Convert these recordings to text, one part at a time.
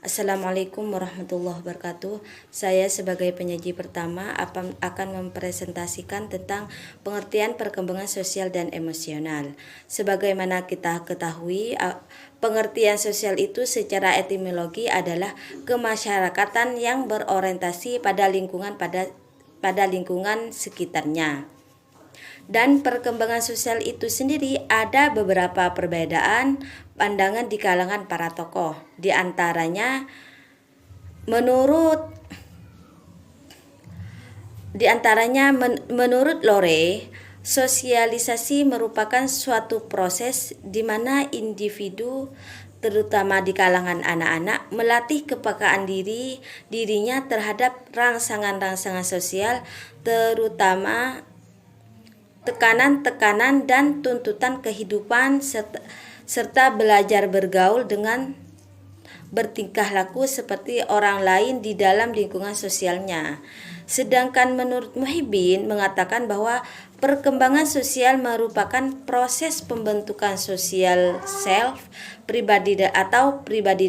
Assalamualaikum warahmatullahi wabarakatuh. Saya sebagai penyaji pertama akan mempresentasikan tentang pengertian perkembangan sosial dan emosional. Sebagaimana kita ketahui, pengertian sosial itu secara etimologi adalah kemasyarakatan yang berorientasi pada lingkungan sekitarnya. Dan perkembangan sosial itu sendiri ada beberapa perbedaan pandangan di kalangan para tokoh. Di antaranya menurut Lore, sosialisasi merupakan suatu proses di mana individu, terutama di kalangan anak-anak, melatih kepekaan dirinya terhadap rangsangan-rangsangan sosial, terutama tekanan-tekanan dan tuntutan kehidupan, serta belajar bergaul dengan bertingkah laku seperti orang lain di dalam lingkungan sosialnya. Sedangkan menurut Muhyiddin mengatakan bahwa perkembangan sosial merupakan proses pembentukan sosial self, pribadi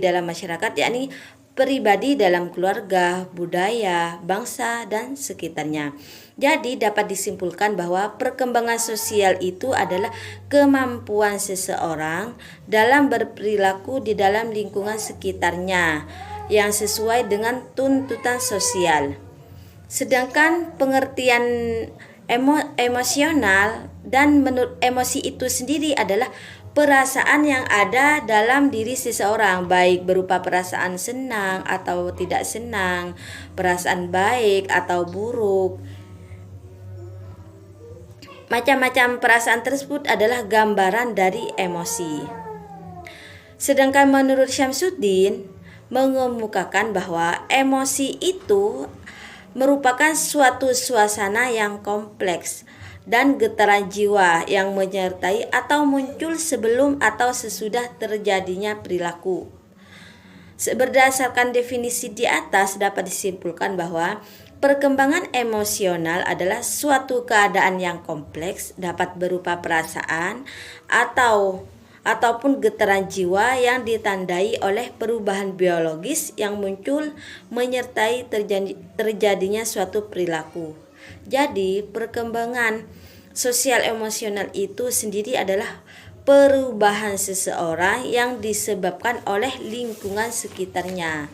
dalam masyarakat, yakni pribadi dalam keluarga, budaya, bangsa, dan sekitarnya. Jadi dapat disimpulkan bahwa perkembangan sosial itu adalah kemampuan seseorang dalam berperilaku di dalam lingkungan sekitarnya yang sesuai dengan tuntutan sosial. Sedangkan pengertian emosional dan menurut emosi itu sendiri adalah perasaan yang ada dalam diri seseorang, baik berupa perasaan senang atau tidak senang, perasaan baik atau buruk. Macam-macam perasaan tersebut adalah gambaran dari emosi. Sedangkan menurut Syamsuddin mengemukakan bahwa emosi itu merupakan suatu suasana yang kompleks dan getaran jiwa yang menyertai atau muncul sebelum atau sesudah terjadinya perilaku. Berdasarkan definisi di atas dapat disimpulkan bahwa perkembangan emosional adalah suatu keadaan yang kompleks, dapat berupa perasaan ataupun getaran jiwa yang ditandai oleh perubahan biologis yang muncul menyertai terjadinya suatu perilaku. Jadi, perkembangan sosial emosional itu sendiri adalah perubahan seseorang yang disebabkan oleh lingkungan sekitarnya.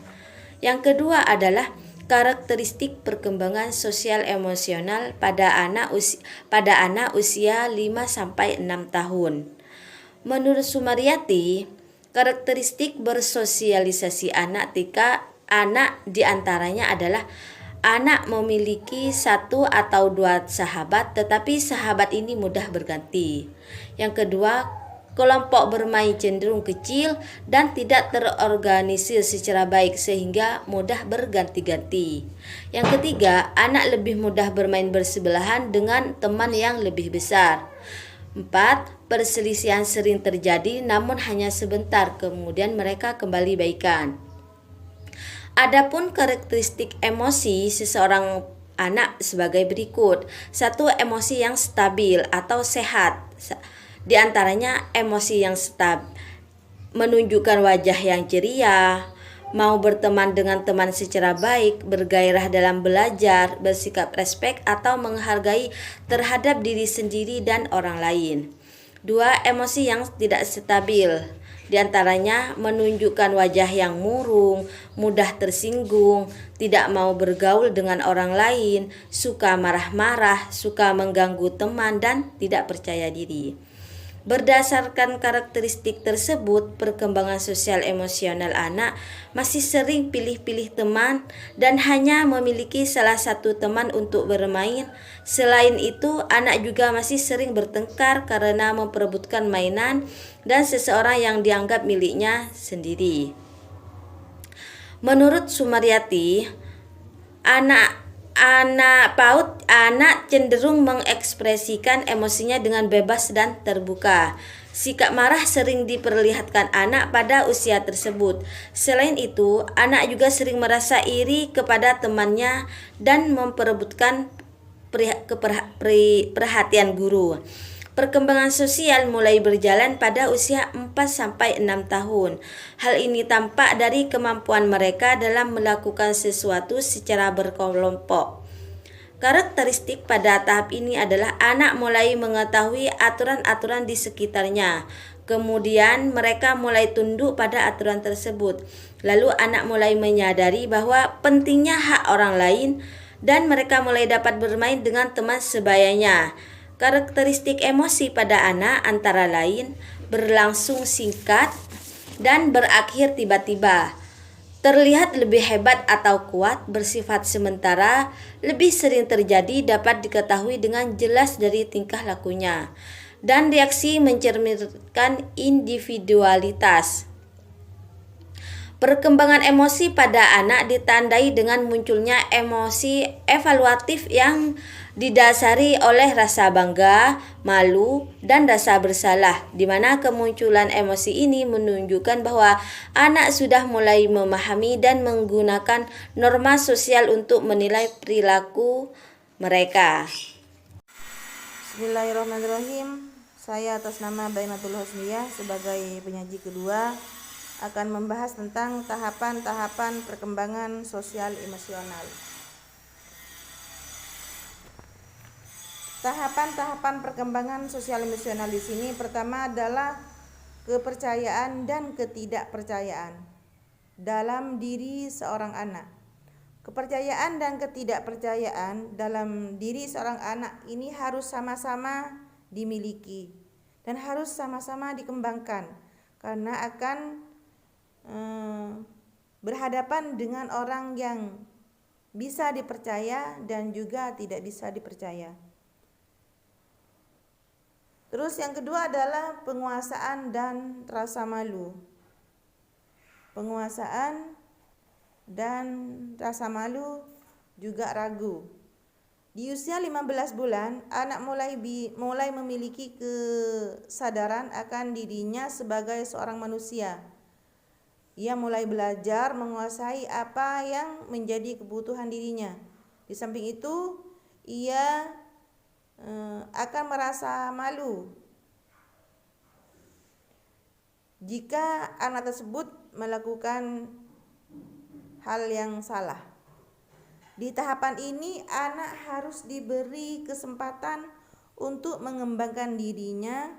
Yang kedua adalah karakteristik perkembangan sosial emosional pada anak usia 5-6 tahun. Menurut Sumaryati, karakteristik bersosialisasi anak diantaranya adalah anak memiliki 1 atau 2 sahabat, tetapi sahabat ini mudah berganti. Yang kedua, kelompok bermain cenderung kecil dan tidak terorganisir secara baik sehingga mudah berganti-ganti. Yang ketiga, anak lebih mudah bermain bersebelahan dengan teman yang lebih besar. 4. Perselisihan sering terjadi namun hanya sebentar, kemudian mereka kembali baikan. Adapun karakteristik emosi seseorang anak sebagai berikut. 1. Emosi yang stabil atau sehat. Di antaranya emosi yang stabil menunjukkan wajah yang ceria, mau berteman dengan teman secara baik, bergairah dalam belajar, bersikap respek atau menghargai terhadap diri sendiri dan orang lain. 2. Emosi yang tidak stabil. Di antaranya menunjukkan wajah yang murung, mudah tersinggung, tidak mau bergaul dengan orang lain, suka marah-marah, suka mengganggu teman, dan tidak percaya diri. Berdasarkan karakteristik tersebut, perkembangan sosial emosional anak masih sering pilih-pilih teman dan hanya memiliki salah satu teman untuk bermain. Selain itu, anak juga masih sering bertengkar karena memperebutkan mainan dan seseorang yang dianggap miliknya sendiri. Menurut Sumaryati, anak cenderung mengekspresikan emosinya dengan bebas dan terbuka. Sikap marah sering diperlihatkan anak pada usia tersebut. Selain itu, anak juga sering merasa iri kepada temannya dan memperebutkan perhatian guru. Perkembangan sosial mulai berjalan pada usia 4-6 tahun. Hal ini tampak dari kemampuan mereka dalam melakukan sesuatu secara berkelompok. Karakteristik pada tahap ini adalah anak mulai mengetahui aturan-aturan di sekitarnya. Kemudian mereka mulai tunduk pada aturan tersebut. Lalu anak mulai menyadari bahwa pentingnya hak orang lain dan mereka mulai dapat bermain dengan teman sebayanya. Karakteristik emosi pada anak antara lain berlangsung singkat dan berakhir tiba-tiba. Terlihat lebih hebat atau kuat, bersifat sementara, lebih sering terjadi, dapat diketahui dengan jelas dari tingkah lakunya. Dan reaksi mencerminkan individualitas. Perkembangan emosi pada anak ditandai dengan munculnya emosi evaluatif yang didasari oleh rasa bangga, malu, dan rasa bersalah, di mana kemunculan emosi ini menunjukkan bahwa anak sudah mulai memahami dan menggunakan norma sosial untuk menilai perilaku mereka. Bismillahirrahmanirrahim. Saya atas nama Bainatul Husniyah sebagai penyaji kedua akan membahas tentang tahapan-tahapan perkembangan sosial emosional. Tahapan-tahapan perkembangan sosial emosional di sini pertama adalah kepercayaan dan ketidakpercayaan dalam diri seorang anak. Kepercayaan dan ketidakpercayaan dalam diri seorang anak ini harus sama-sama dimiliki dan harus sama-sama dikembangkan karena akan berhadapan dengan orang yang bisa dipercaya dan juga tidak bisa dipercaya. Terus yang kedua adalah penguasaan dan rasa malu. Penguasaan dan rasa malu juga ragu. Di usia 15 bulan, anak mulai memiliki kesadaran akan dirinya sebagai seorang manusia. Ia mulai belajar menguasai apa yang menjadi kebutuhan dirinya. Di samping itu, ia akan merasa malu jika anak tersebut melakukan hal yang salah. Di tahapan ini, anak harus diberi kesempatan untuk mengembangkan dirinya.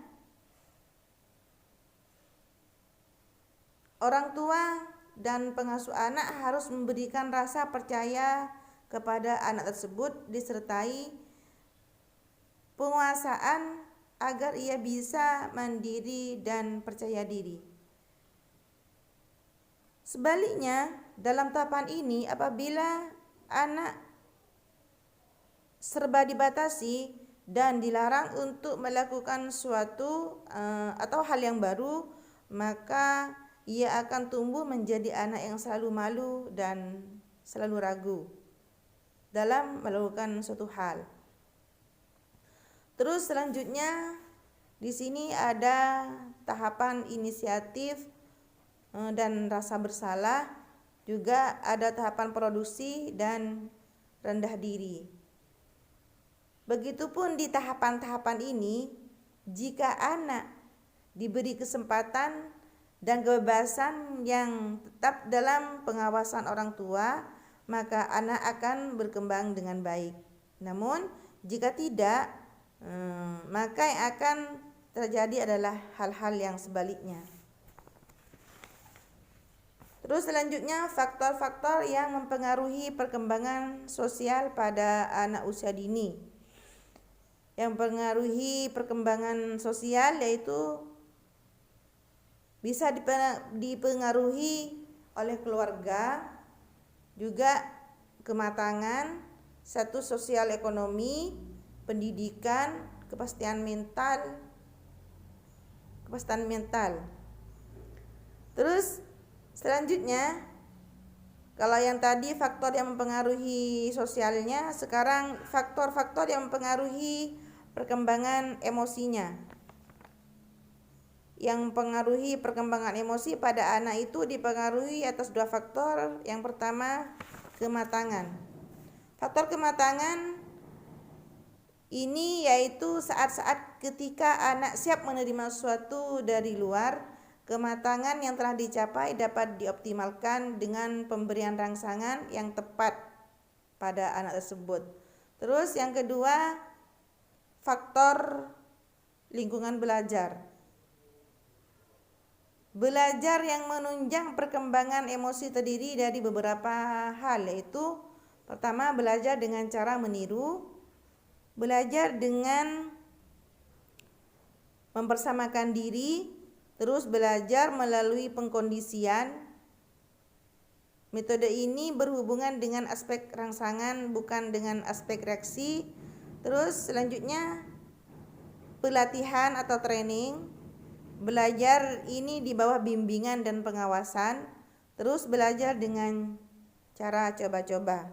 Orang tua dan pengasuh anak harus memberikan rasa percaya kepada anak tersebut disertai penguasaan agar ia bisa mandiri dan percaya diri. Sebaliknya, dalam tahapan ini apabila anak serba dibatasi dan dilarang untuk melakukan suatu atau hal yang baru, maka ia akan tumbuh menjadi anak yang selalu malu dan selalu ragu dalam melakukan suatu hal. Terus selanjutnya di sini ada tahapan inisiatif dan rasa bersalah, juga ada tahapan produksi dan rendah diri. Begitupun di tahapan-tahapan ini, jika anak diberi kesempatan dan kebebasan yang tetap dalam pengawasan orang tua, maka anak akan berkembang dengan baik. Namun jika tidak, maka yang akan terjadi adalah hal-hal yang sebaliknya. Terus selanjutnya faktor-faktor yang mempengaruhi perkembangan sosial pada anak usia dini. Yang mempengaruhi perkembangan sosial yaitu bisa dipengaruhi oleh keluarga, juga kematangan, status sosial ekonomi, pendidikan, kepastian mental. Terus selanjutnya, kalau yang tadi faktor yang mempengaruhi sosialnya, sekarang faktor-faktor yang mempengaruhi perkembangan emosinya. Yang mempengaruhi perkembangan emosi pada anak itu dipengaruhi atas dua faktor. Yang pertama, kematangan. Faktor kematangan Ini yaitu saat-saat ketika anak siap menerima sesuatu dari luar. Kematangan yang telah dicapai dapat dioptimalkan dengan pemberian rangsangan yang tepat pada anak tersebut. Terus yang kedua, faktor lingkungan belajar. Belajar yang menunjang perkembangan emosi terdiri dari beberapa hal, yaitu pertama, belajar dengan cara meniru, belajar dengan mempersamakan diri, terus belajar melalui pengkondisian. Metode ini berhubungan dengan aspek rangsangan, bukan dengan aspek reaksi. Terus selanjutnya, pelatihan atau training. Belajar ini di bawah bimbingan dan pengawasan. Terus belajar dengan cara coba-coba.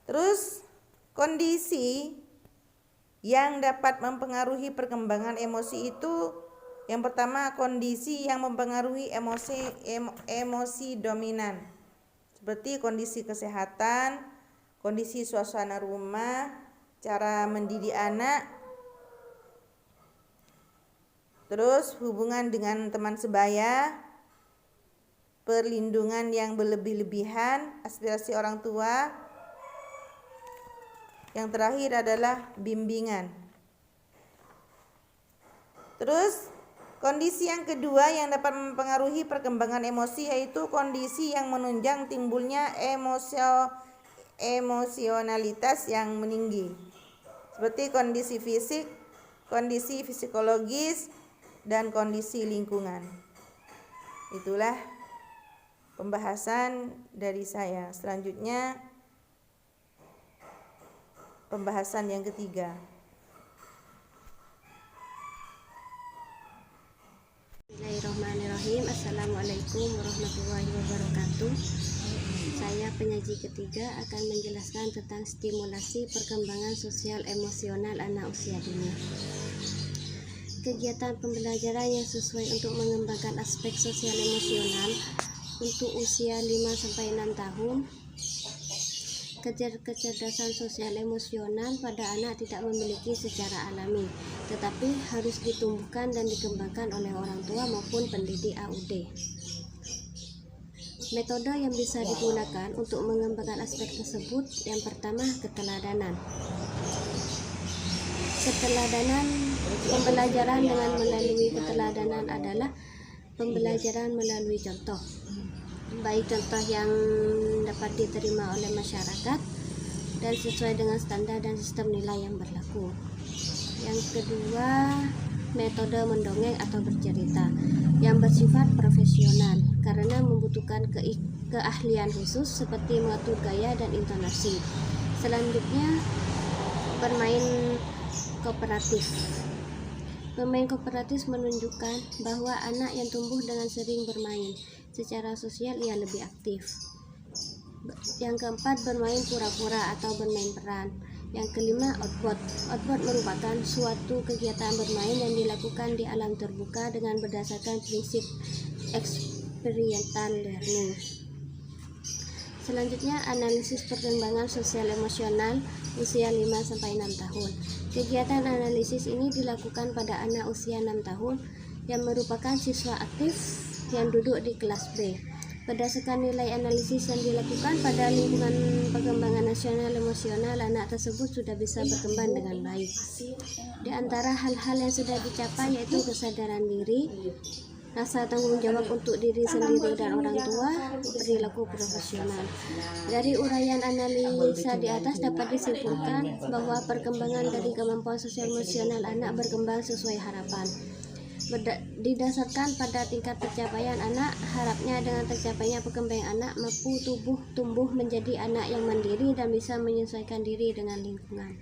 Terus kondisi yang dapat mempengaruhi perkembangan emosi itu, yang pertama, kondisi yang mempengaruhi emosi dominan, seperti kondisi kesehatan, kondisi suasana rumah, cara mendidik anak, terus hubungan dengan teman sebaya, perlindungan yang berlebih-lebihan, aspirasi orang tua. Yang terakhir adalah bimbingan. Terus kondisi yang kedua yang dapat mempengaruhi perkembangan emosi yaitu kondisi yang menunjang timbulnya emosionalitas yang meninggi, seperti kondisi fisik, kondisi psikologis, dan kondisi lingkungan. Itulah pembahasan dari saya. Selanjutnya pembahasan yang ketiga. Bismillahirrahmanirrahim. Assalamualaikum warahmatullahi wabarakatuh. Saya penyaji ketiga akan menjelaskan tentang stimulasi perkembangan sosial emosional anak usia dini. Kegiatan pembelajaran yang sesuai untuk mengembangkan aspek sosial emosional untuk usia 5-6 tahun. Kecerdasan sosial emosional pada anak tidak memiliki secara alami, tetapi harus ditumbuhkan dan dikembangkan oleh orang tua maupun pendidik AUD. Metode yang bisa digunakan untuk mengembangkan aspek tersebut, yang pertama, keteladanan. Pembelajaran dengan melalui keteladanan adalah pembelajaran melalui contoh, baik contoh yang dapat diterima oleh masyarakat dan sesuai dengan standar dan sistem nilai yang berlaku. Yang kedua, metode mendongeng atau bercerita yang bersifat profesional karena membutuhkan keahlian khusus seperti mengatur gaya dan intonasi. Selanjutnya, bermain kooperatif. Bermain kooperatif menunjukkan bahwa anak yang tumbuh dengan sering bermain secara sosial ia lebih aktif. Yang keempat, bermain pura-pura atau bermain peran. Yang kelima, outboard. Outboard merupakan suatu kegiatan bermain yang dilakukan di alam terbuka dengan berdasarkan prinsip experiential learning. Selanjutnya, analisis perkembangan sosial emosional usia 5-6 tahun. Kegiatan analisis ini dilakukan pada anak usia 6 tahun yang merupakan siswa aktif yang duduk di kelas B. Berdasarkan nilai analisis yang dilakukan pada lingkungan perkembangan nasional emosional, anak tersebut sudah bisa berkembang dengan baik. Di antara hal-hal yang sudah dicapai yaitu kesadaran diri, rasa tanggung jawab untuk diri sendiri dan orang tua, perilaku profesional. Dari uraian analisa di atas dapat disimpulkan bahwa perkembangan dari kemampuan sosial emosional anak berkembang sesuai harapan. Didasarkan pada tingkat pencapaian anak, harapnya dengan tercapainya perkembangan anak mampu tumbuh menjadi anak yang mandiri dan bisa menyesuaikan diri dengan lingkungan.